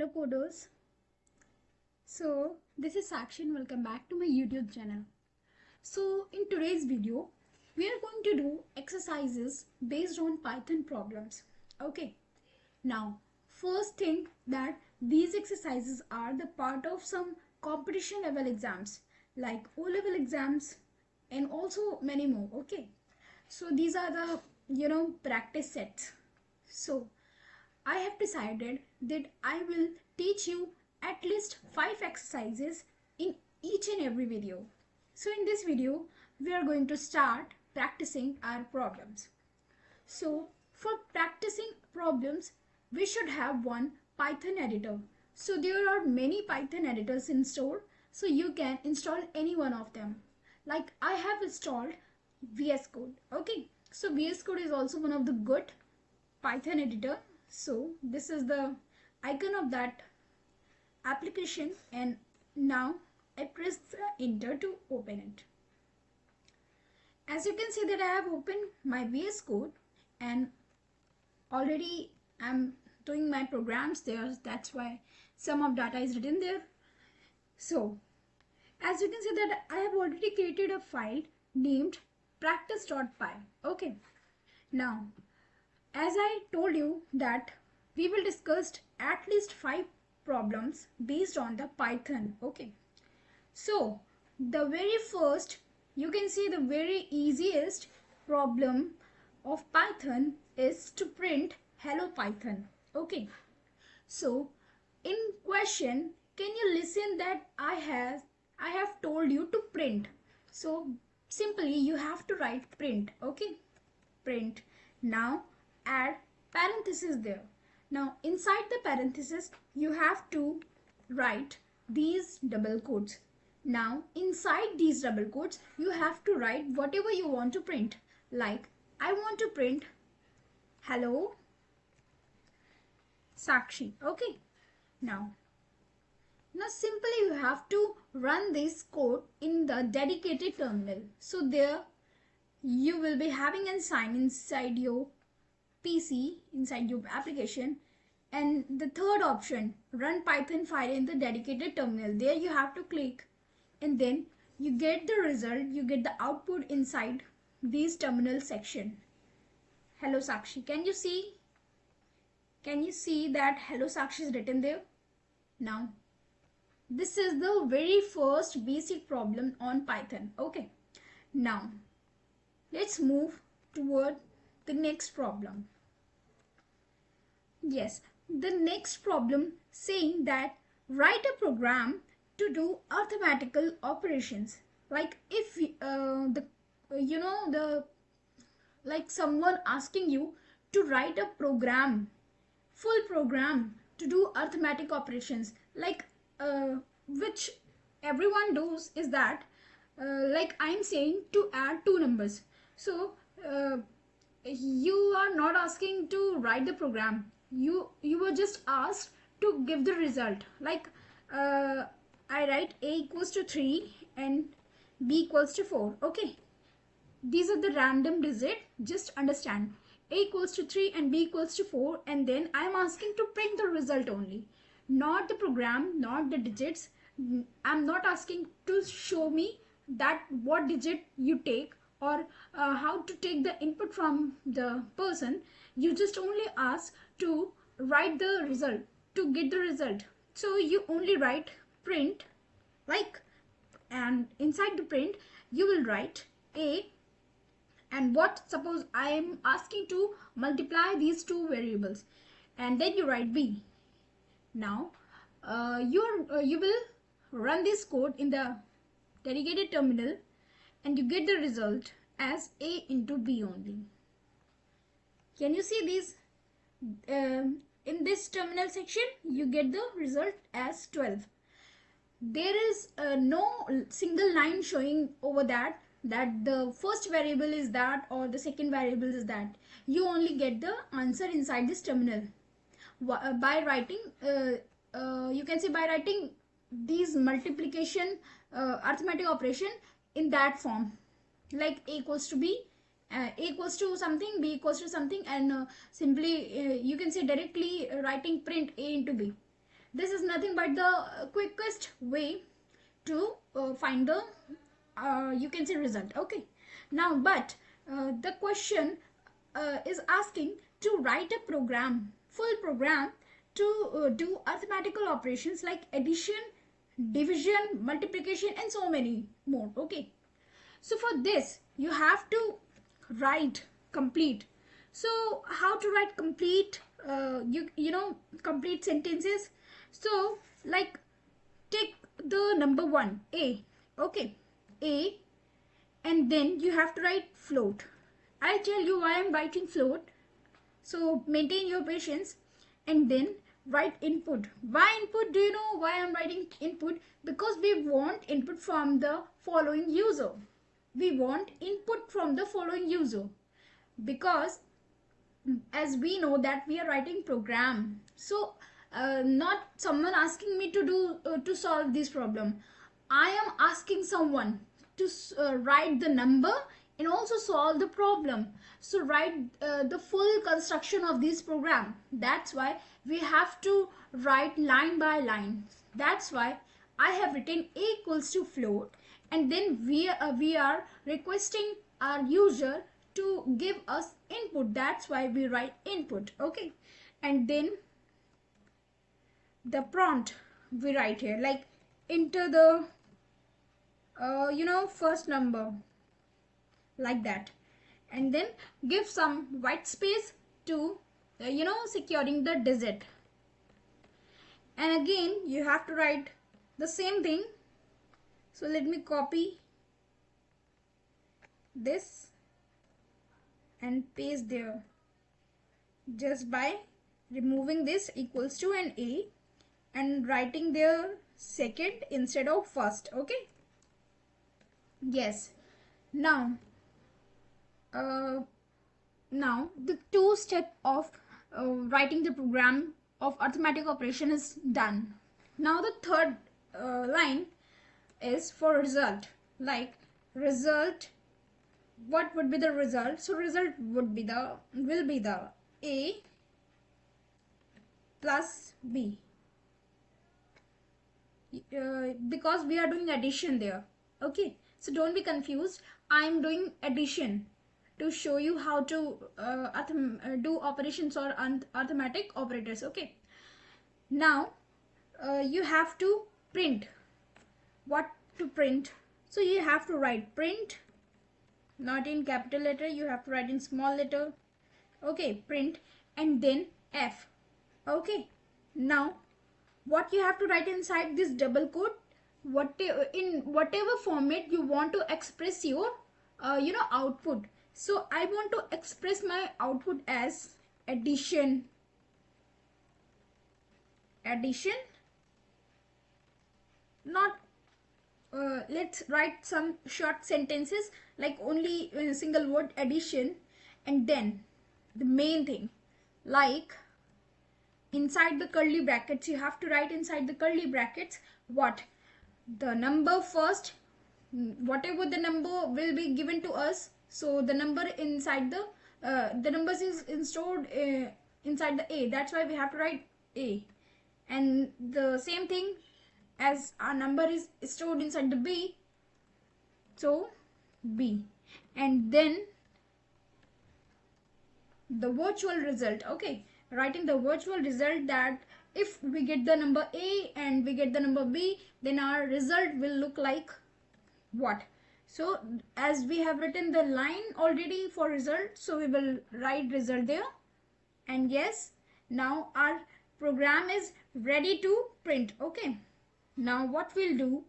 Hello coders. So this is Sakshi and welcome back to my YouTube channel. So in today's video we are going to do exercises based on Python problems. Okay. Now first thing that these exercises are the part of some competition level exams like O-level exams and also many more. Okay. So these are the practice sets. So I have decided that I will teach you at least 5 exercises in each and every video. So in this video, we are going to start practicing our problems. So for practicing problems, we should have one Python editor. So there are many Python editors in store, so you can install any one of them. Like I have installed VS Code. Okay, so VS Code is also one of the good Python editor. So this is the icon of that application, and now I press enter to open it. As you can see that I have opened my VS Code and already I'm doing my programs there. That's why some of data is written there. So as you can see that I have already created a file named practice.py. Okay. Now as I told you that we will discuss at least 5 problems based on the Python. Okay. So the very first, you can see the very easiest problem of Python is to print hello Python. Okay. So in question, can you listen that I have told you to print. So simply you have to write print. Okay. Print. Now add parenthesis there. Now inside the parenthesis you have to write these double quotes. Now inside these double quotes you have to write whatever you want to print. Like I want to print hello Sakshi. Okay. Now simply you have to run this code in the dedicated terminal. So there you will be having a sign inside your PC, inside your application, and the third option, run Python file in the dedicated terminal. There you have to click, and then you get the result, you get the output inside this terminal section. Hello Sakshi. Can you see that hello Sakshi is written there? Now this is the very first basic problem on Python. Okay. Now let's move toward the next problem. Yes, the next problem saying that write a program to do arithmetical operations. Like if like someone asking you to write a program, full program to do arithmetic operations, like which everyone does is that like I'm saying to add two numbers. So you are not asking to write the program, you were just asked to give the result. Like I write a equals to 3 and b equals to 4. Okay, these are the random digit. Just understand, a equals to 3 and b equals to 4, and then I'm asking to print the result only, not the program, not the digits. I'm not asking to show me that what digit you take or how to take the input from the person. You just only ask to write the result, to get the result. So you only write print, like, and inside the print you will write a, and what, suppose I am asking to multiply these two variables, and then you write b. Now you will run this code in the dedicated terminal, and you get the result as a into b only. Can you see these? In this terminal section you get the result as 12. There is no single line showing over that the first variable is that or the second variable is that. You only get the answer inside this terminal by writing you can say by writing these multiplication arithmetic operation in that form, like a equals to b, a equals to something, b equals to something, and simply you can say directly writing print a into b. This is nothing but the quickest way to find the you can say result. Okay, now but the question is asking to write a program, full program, to do arithmetical operations like addition, division, multiplication, and so many more. Okay, so for this you have to write complete. So how to write complete you know complete sentences? So like take the number 1 a. Okay, a, and then you have to write float. I'll tell you why I'm writing float, so maintain your patience. And then write input. Why input? Do you know why I'm writing input? Because we want input from the following user. We want input from the following user, because as we know that we are writing program, so not someone asking me to do to solve this problem. I am asking someone to write the number and also solve the problem. So write the full construction of this program. That's why we have to write line by line. That's why I have written a equals to float, and then we are requesting our user to give us input. That's why we write input. Okay, and then the prompt we write here, like enter the first number, like that, and then give some white space to securing the digit. And again you have to write the same thing. So let me copy this and paste there, just by removing this equals to an a and writing there second instead of first. Okay, yes. Now now the two step of writing the program of arithmetic operation is done. Now the third line is for result. Like result, what would be the result? So result would be will be the a plus b, because we are doing addition there. Okay, so don't be confused. I am doing addition to show you how to do operations or arithmetic operators. Okay, now you have to print. What to print? So you have to write print, not in capital letter, you have to write in small letter. Okay, print, and then f. Okay, now what you have to write inside this double quote, in whatever format you want to express your output. So I want to express my output as addition, not let's write some short sentences, like only a single word addition. And then the main thing, like inside the curly brackets, you have to write inside the curly brackets what the number first, whatever the number will be given to us. So the number inside the numbers is stored inside the a, that's why we have to write a. And the same thing as our number is stored inside the b, so b. And then the virtual result. Okay, writing the virtual result, that if we get the number a and we get the number b, then our result will look like what? So as we have written the line already for result, so we will write result there. And yes, now our program is ready to print. Okay, now what we'll do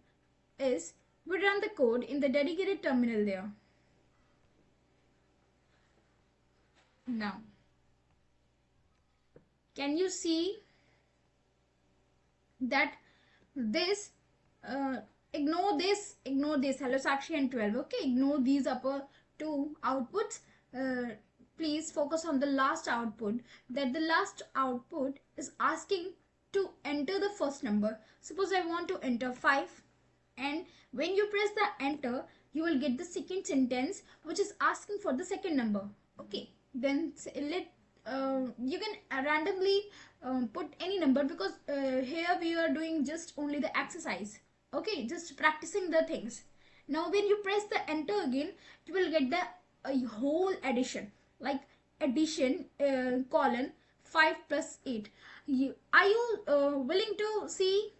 is we run the code in the dedicated terminal there. Now can you see that this ignore this, hello Sakshi and 12. Okay, ignore these upper two outputs. Please focus on the last output, that the last output is asking to enter the first number. Suppose I want to enter 5, and when you press the enter, you will get the second sentence which is asking for the second number. Okay, then let you can randomly put any number, because here we are doing just only the exercise. Okay, just practicing the things. Now when you press the enter again, you will get the whole addition, like addition colon 5 plus 8. Are you willing to see?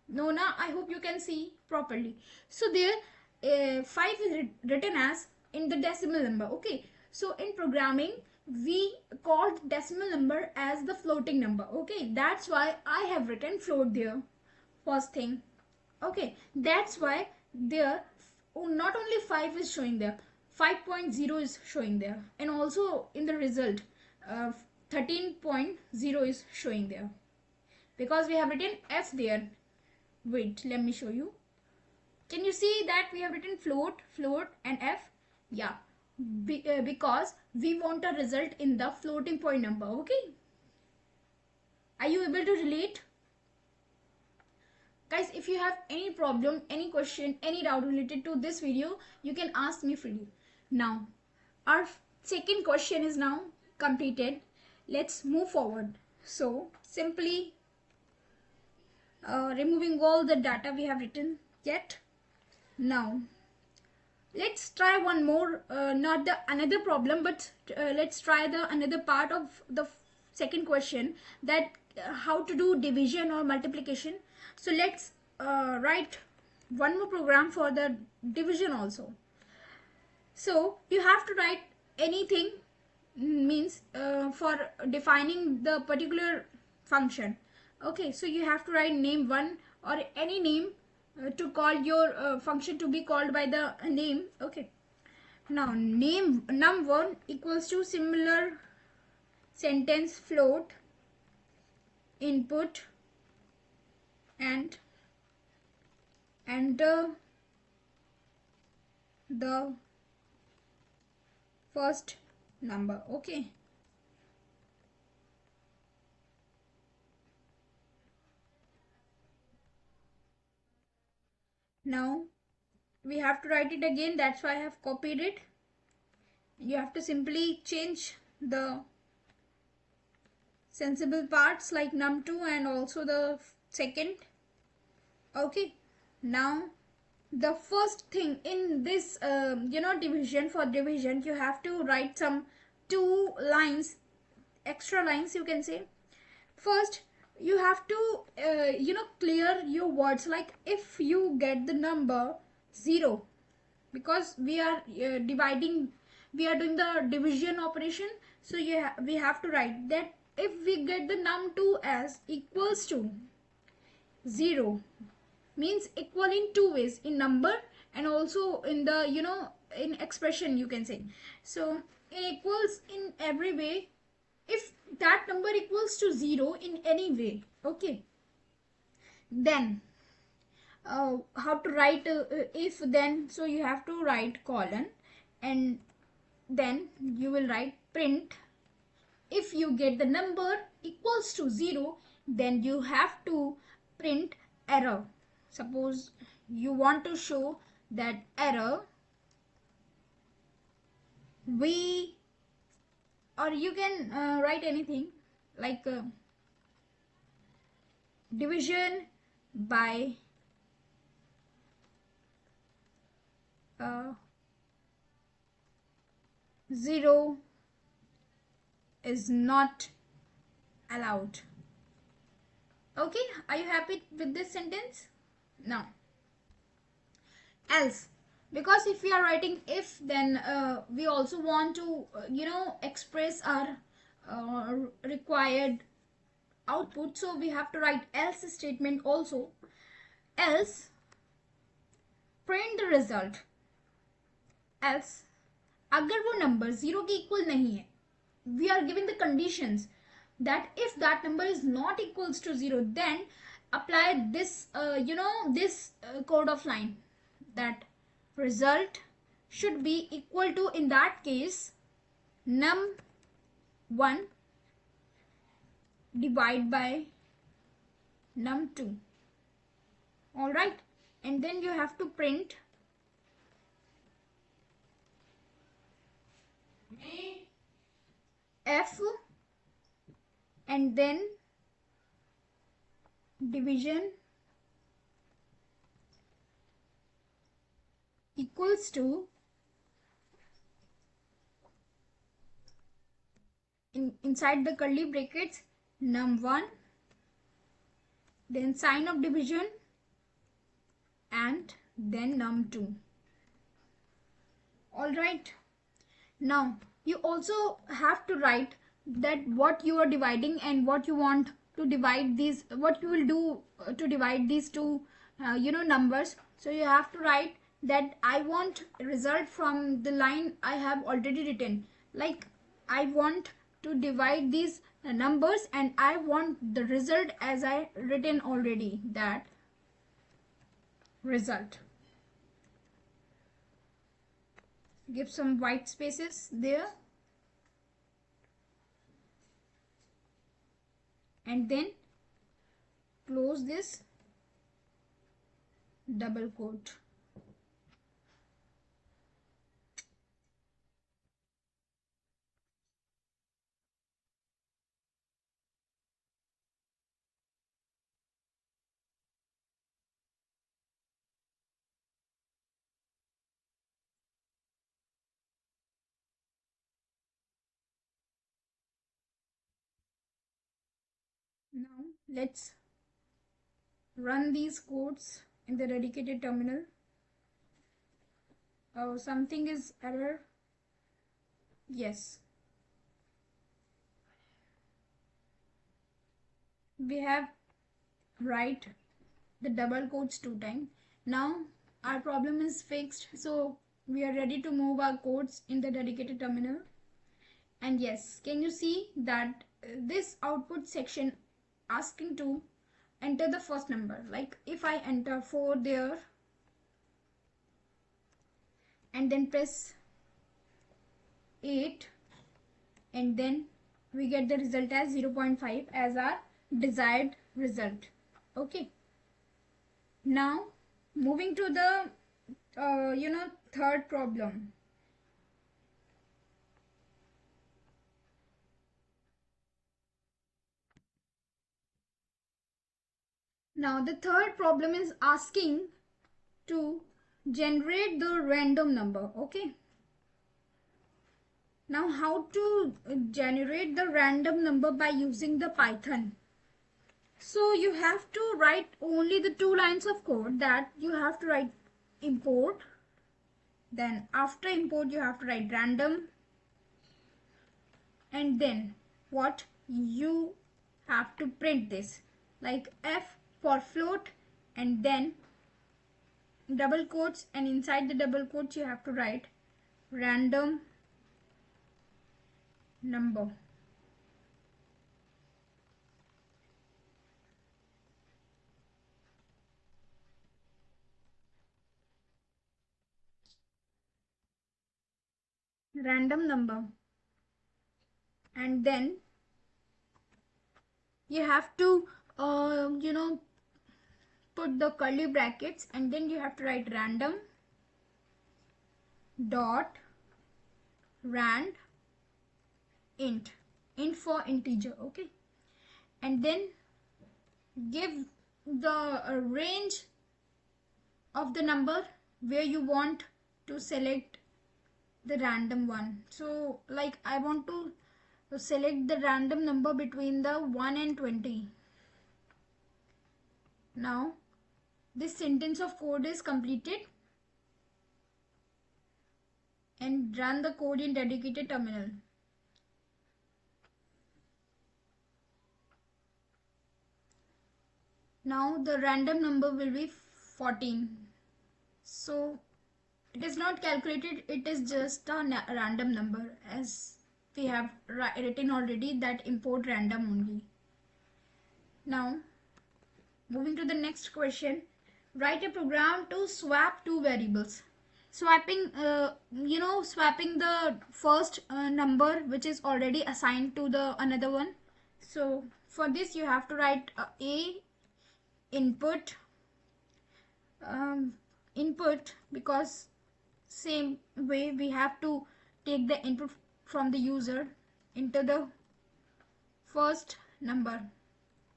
No, na, I hope you can see properly. So there 5 is written as in the decimal number. Okay, so in programming we called decimal number as the floating number. Okay, that's why I have written float there first thing. Okay, that's why there not only 5 is showing there, 5.0 is showing there, and also in the result 13.0 is showing there, because we have written f there. Wait, let me show you. Can you see that we have written float, float and f? Yeah, because we want a result in the floating point number. Okay, are you able to relate? Guys, if you have any problem, any question, any doubt related to this video, you can ask me freely. Now our second question is now completed. Let's move forward. So simply removing all the data we have written yet. Now let's try one more, not the another problem, but let's try the another part of the second question, that how to do division or multiplication. So let's write one more program for the division also. So you have to write anything, means for defining the particular function. Okay, so you have to write name1 or any name to call your function to be called by the name. Okay, now name num1 equals to similar sentence float input and enter the first number. Okay, now we have to write it again, that's why I have copied it. You have to simply change the sensible parts like num2 and also the second. Okay, now the first thing in this division, for division you have to write some 2 lines, extra lines you can say. First you have to clear your words, like if you get the number 0, because we are dividing, we are doing the division operation, so we have to write that if we get the num2 as equals to 0, means equal in 2 ways, in number and also in the in expression you can say. So it equals in every way if that number equals to 0 in any way. Okay, then how to write if then, so you have to write colon and then you will write print. If you get the number equals to 0, then you have to print error. Suppose you want to show that error, we, or you can write anything like division by 0 is not allowed. Okay, are you happy with this sentence? Now else, because if we are writing if, then we also want to express our required output, so we have to write else statement also. Else print the result. Else अगर वो number 0 के equal नहीं है, we are giving the conditions that if that number is not equals to 0, then apply this this code of line, that result should be equal to, in that case, num1 divide by num2. All right, and then you have to print f and then division equals to inside the curly brackets num1, then sign of division, and then num2. All right. Now you also have to write that what you are dividing and what you want to divide these, what you will do to divide these two numbers. So you have to write that I want result from the line I have already written. Like I want to divide these numbers and I want the result as I written already, that result. Give some white spaces there and then close this double quote. Now let's run these codes in the dedicated terminal. Oh, something is error. Yes, we have write the double quotes 2 times. Now our problem is fixed, so we are ready to move our codes in the dedicated terminal. And yes, can you see that this output section asking to enter the first number? Like if I enter 4 there and then press 8, and then we get the result as 0.5 as our desired result. Okay, now moving to the third problem. Now the third problem is asking to generate the random number. Okay, now how to generate the random number by using the Python? So you have to write only the 2 lines of code, that you have to write import, then after import you have to write random, and then what you have to print this, like F for float, and then double quotes, and inside the double quotes you have to write random number. Random number, and then you have to put the curly brackets, and then you have to write random dot rand int for integer. Okay, and then give the range of the number where you want to select the random one. So like I want to select the random number between the 1 and 20. Now this sentence of code is completed, and run the code in dedicated terminal. Now the random number will be 14. So it is not calculated, it is just a random number, as we have written already that import random only. Now moving to the next question, write a program to swap two variables. Swapping swapping the first number which is already assigned to the another one. So for this you have to write a input input, because same way we have to take the input from the user into the first number.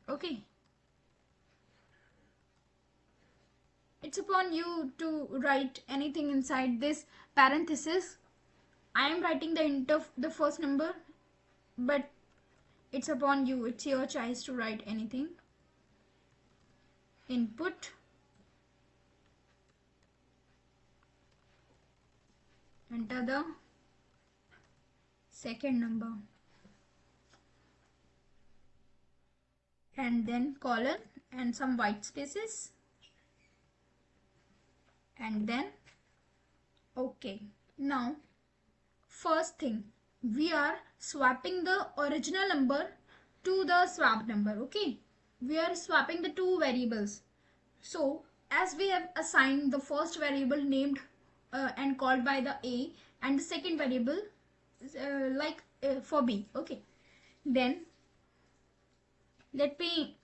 Okay, it's upon you to write anything inside this parenthesis. I am writing the int of the first number, but it's upon you, it's your choice to write anything. Input, enter the second number, and then colon and some white spaces, and then okay. Now first thing, we are swapping the original number to the swapped number. Okay, we are swapping the two variables. So as we have assigned the first variable named and called by the a, and the second variable for b. Okay, then let me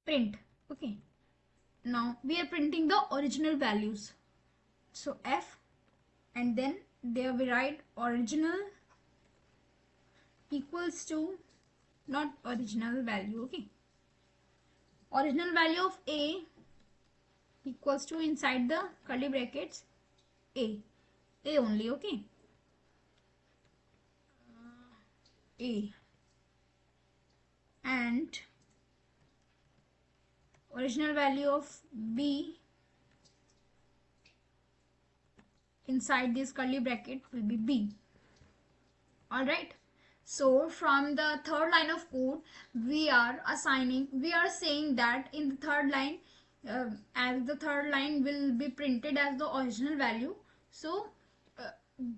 print. Okay, now we are printing the original values. So f, and then there we write original equals to not original value. Okay, original value of a equals to inside the curly brackets a only. Okay, a, and original value of b inside this curly bracket will be b. All right, so from the third line of code, we are saying that in the third line, as the third line will be printed as the original value, so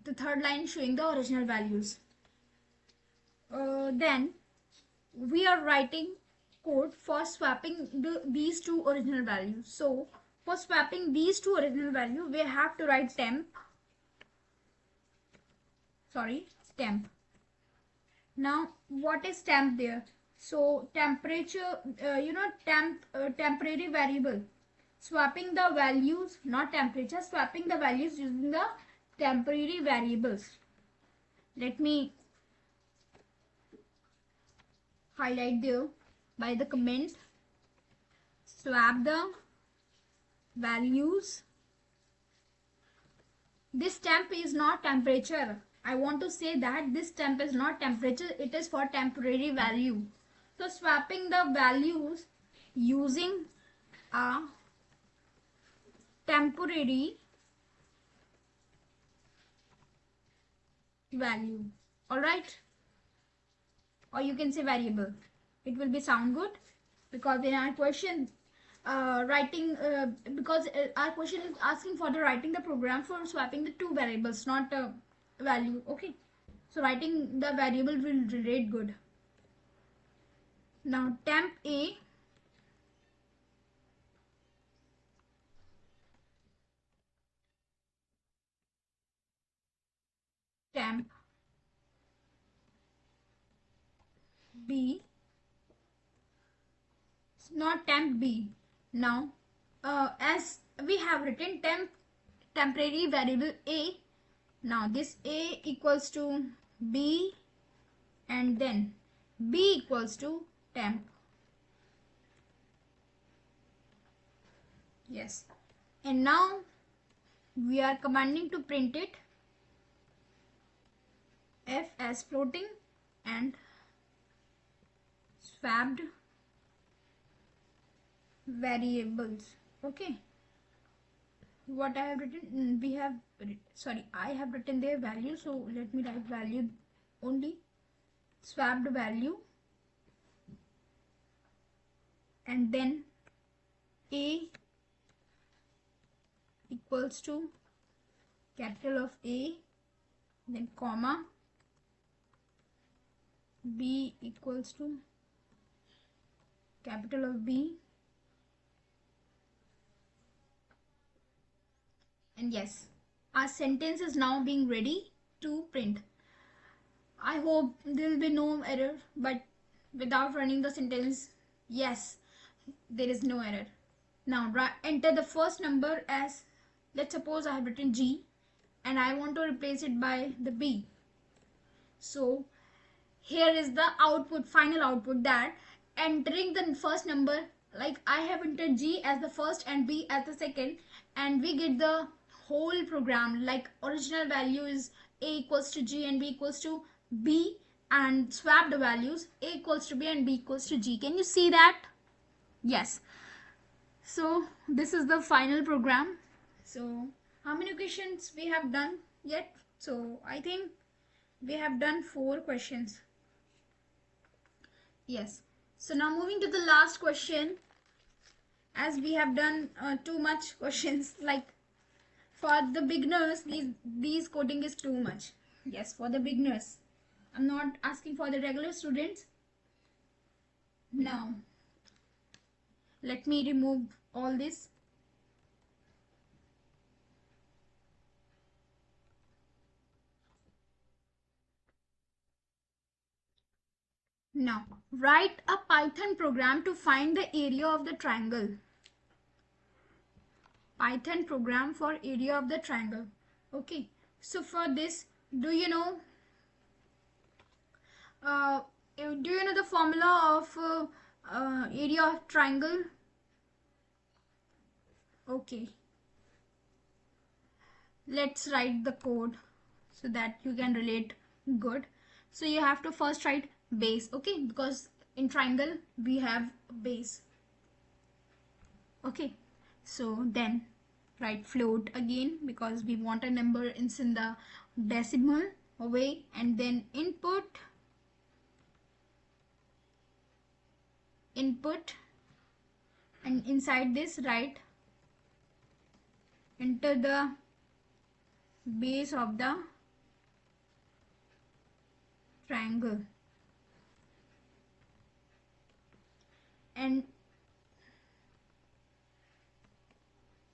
the third line showing the original values. Then we are writing code for swapping these two original values. So for swapping these two original values, we have to write temp. Now what is temp there? So temperature, temporary variable. Swapping the values, not temperature, swapping the values using the temporary variables. Let me highlight there by the comment. Swap the values. This temp is not temperature. I want to say that this temp is not temperature, it is for temporary value. So swapping the values using a temporary value. All right, or you can say variable. It will be sound good, because in our question because our question is asking for the writing the program for swapping the two variables, not value. Okay, so writing the variable will relate good. Now temp a temp b, not temp b. Now as we have written temporary variable a, now this a equals to b, and then b equals to temp. Yes, and now we are commanding to print it f as floating and swapped variables. Okay, what I have written, I have written their value, so let me write value only. Swapped value, and then a equals to capital of A, then comma, b equals to capital of B, and yes, our sentence is now being ready to print. I hope there will be no error, but without running the sentence, yes, there is no error. Now enter the first number as, let's suppose I have written G, and I want to replace it by the B. So here is the output, final output, that entering the first number, like I have entered G as the first and B as the second, and we get the whole program. Like original value is A equals to G and B equals to B, and swap the values, A equals to B and B equals to G. Can you see that? Yes. So this is the final program. So how many questions we have done yet? So I think we have done 4 questions. Yes. So now moving to the last question, as we have done too much questions. Like for the beginners, these coding is too much. Yes, for the beginners. I'm not asking for the regular students. Now let me remove all this. Now write a Python program to find the area of the triangle. Python program for area of the triangle. Okay, so for this, do you know the formula of area of triangle? Okay, let's write the code so that you can relate good. So you have to first write base, okay, because in triangle we have base. Okay, so then write float again, because we want a number in the decimal way, and then input, and inside this write enter the base of the triangle, and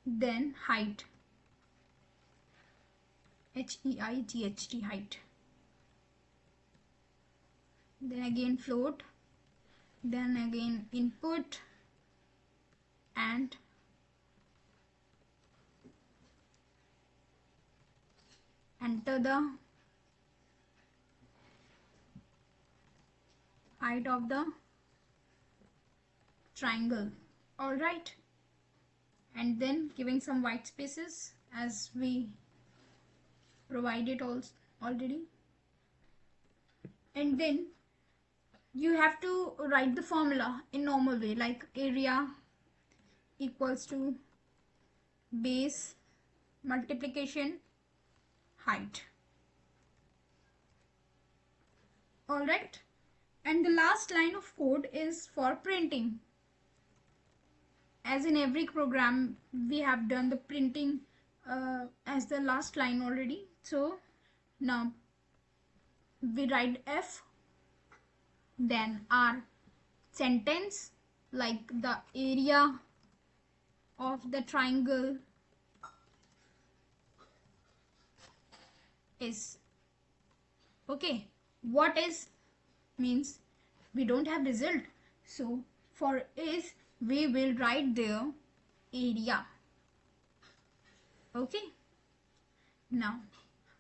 then height, height, height. Then again float, then again input, and enter the height of the triangle. All right, and then giving some white spaces as we provided already, and then you have to write the formula in normal way, like area equals to base multiplication height. All right, and the last line of code is for printing. As in every program, we have done the printing as the last line already. So now we write F, then our sentence, like the area of the triangle is, okay, what is means we don't have result, so for is we will write their area. Okay, now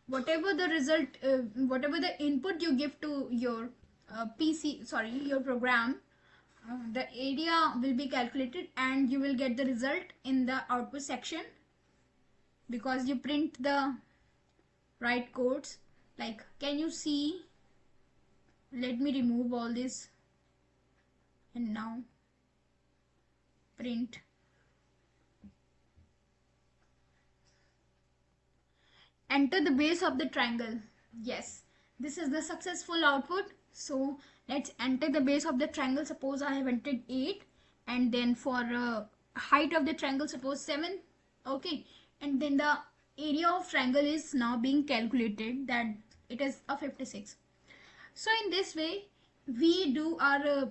whatever the result, whatever the input you give to your your program, the area will be calculated and you will get the result in the output section, because you print the right codes. Like, can you see? Let me remove all this, and now print. Enter the base of the triangle. Yes, this is the successful output. So let's enter the base of the triangle. Suppose I have entered 8, and then for height of the triangle, suppose 7. Okay, and then the area of triangle is now being calculated, that it is a 56. So in this way we do our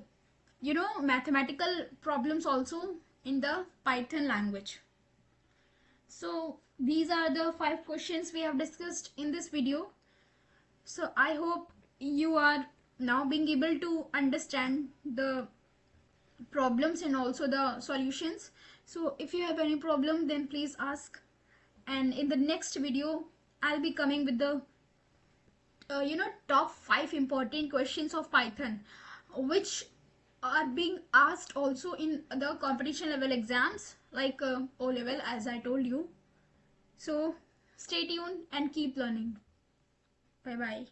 mathematical problems also in the Python language. So these are the 5 questions we have discussed in this video. So I hope you are now being able to understand the problems and also the solutions. So if you have any problem, then please ask, and in the next video I'll be coming with the top 5 important questions of Python, which are being asked also in the competition level exams like O level, as I told you. So stay tuned and keep learning. Bye bye.